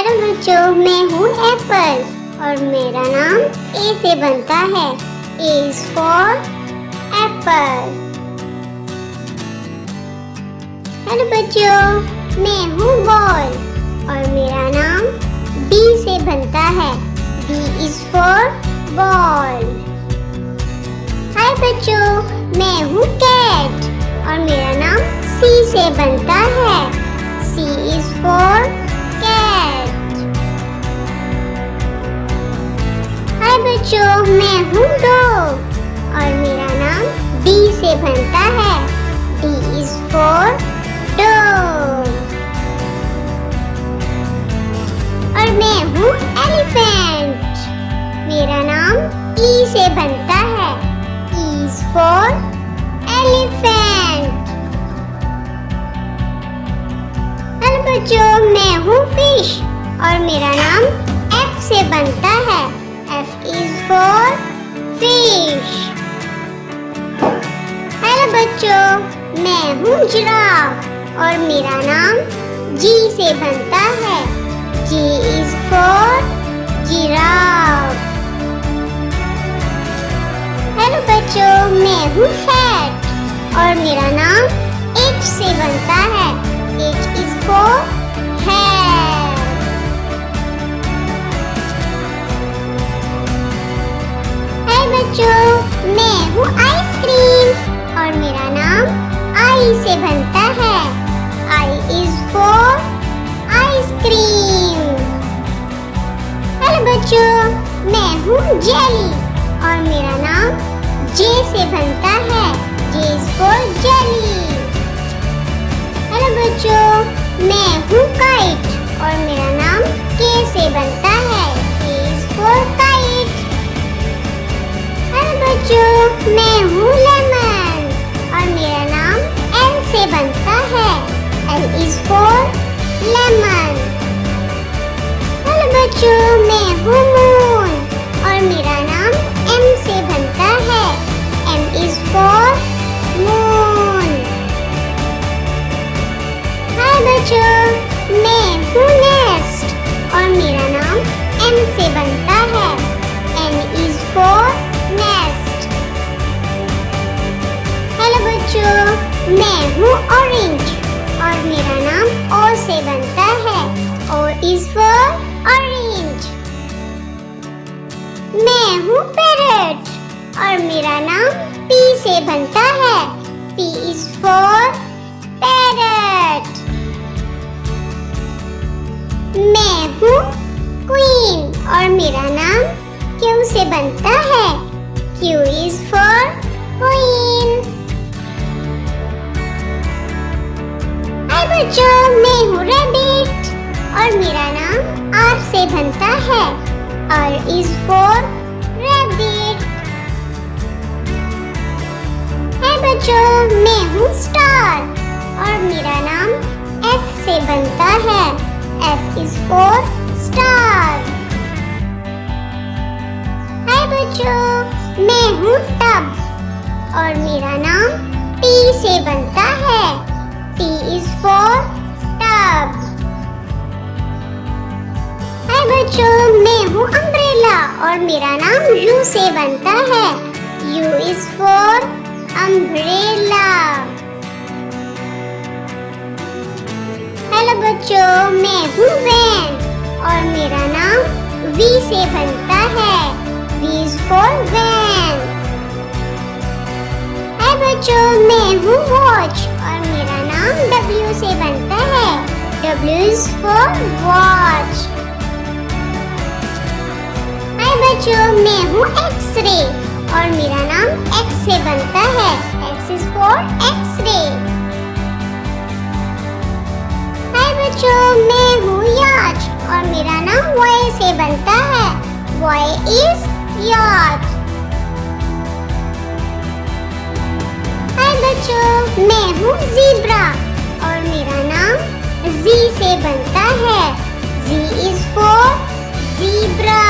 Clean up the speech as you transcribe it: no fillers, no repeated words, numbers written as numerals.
Hello बच्चों, मैं हूँ एप्पल और मेरा नाम ए से बनता है। ए इज फॉर एप्पल। हेलो बच्चों, मैं हूँ बॉल और मेरा नाम बी से बनता है। B is for ball. Hi बच्चों, मैं हूँ कैट और मेरा नाम सी से बनता है। सी इज फॉर कैट। हाय बच्चों, मैं हूँ डॉग और मेरा नाम डी से बनता है। D is for dog. और मैं हूँ एलिफेंट। मेरा नाम ई से बनता है। E is for elephant. Hello बच्चों, मैं हूँ फिश और मेरा नाम एफ से बनता है। F is for fish. Hello बच्चों, मैं हूँ जिराफ और मेरा नाम G से बनता है। G is for giraffe. Hello बच्चों, मैं हूँ हैट और मेरा नाम H से बनता है। H is for hat. बच्चों, मैं हूँ आइसक्रीम और मेरा नाम आई से बनता है। I is for ice cream. Hello बच्चों, मैं हूँ जेली और मेरा नाम जे से बनता है। जे इज फॉर जेली। हेलो बच्चों, मैं हूँ काइट और मेरा नाम के से बनता है। के इज फॉर काइट। बच्चों, मैं हूँ लेमन और मेरा नाम एल से बनता है। L is for lemon. Hello बच्चों, मैं हूँ मून और मेरा नाम एम से बनता है। M is for moon. Hi बच्चों, मैं हूँ नेस्ट और मेरा नाम एम से बनता है। N is for nest. Hello बच्चों, मैं हूँ ऑरेंज और मेरा नाम ओ से बनता है। O is for orange. मैं हूँ पैरट और मेरा नाम पी से बनता है। P is for parrot. मैं हूँ क्वीन और मेरा नाम क्यू से बनता है। Q is for queen. Hi बच्चों, मैं हूँ रैबिट और मेरा नाम आर से बनता है। R is for rabbit. Hi बच्चों, मैं हूँ स्टार और मेरा नाम एस से बनता है। S is for star. Hi बच्चों, मैं हूँ टब और मेरा नाम टी से बनता है। T is for tub. Hi बच्चों, मैं हूँ अम्ब्रेला और मेरा नाम यू से बनता है। You is for umbrella. Hello बच्चों, मैं हूँ वैन और मेरा नाम वी से बनता है। V is for van. Hi बच्चों, मैं हूँ वॉच और मेरा नाम W से बनता है। W is for watch. Hi बच्चों, मैं हूँ एक्सरे और मेरा नाम X से बनता है। X is for X ray. Hi बच्चों, मैं हूँ याच और मेरा नाम Y से बनता है। Y इज याच। हाय बच्चों, मैं हूँ ज़ीब्रा और मेरा नाम Z से बनता है। Z is for zebra.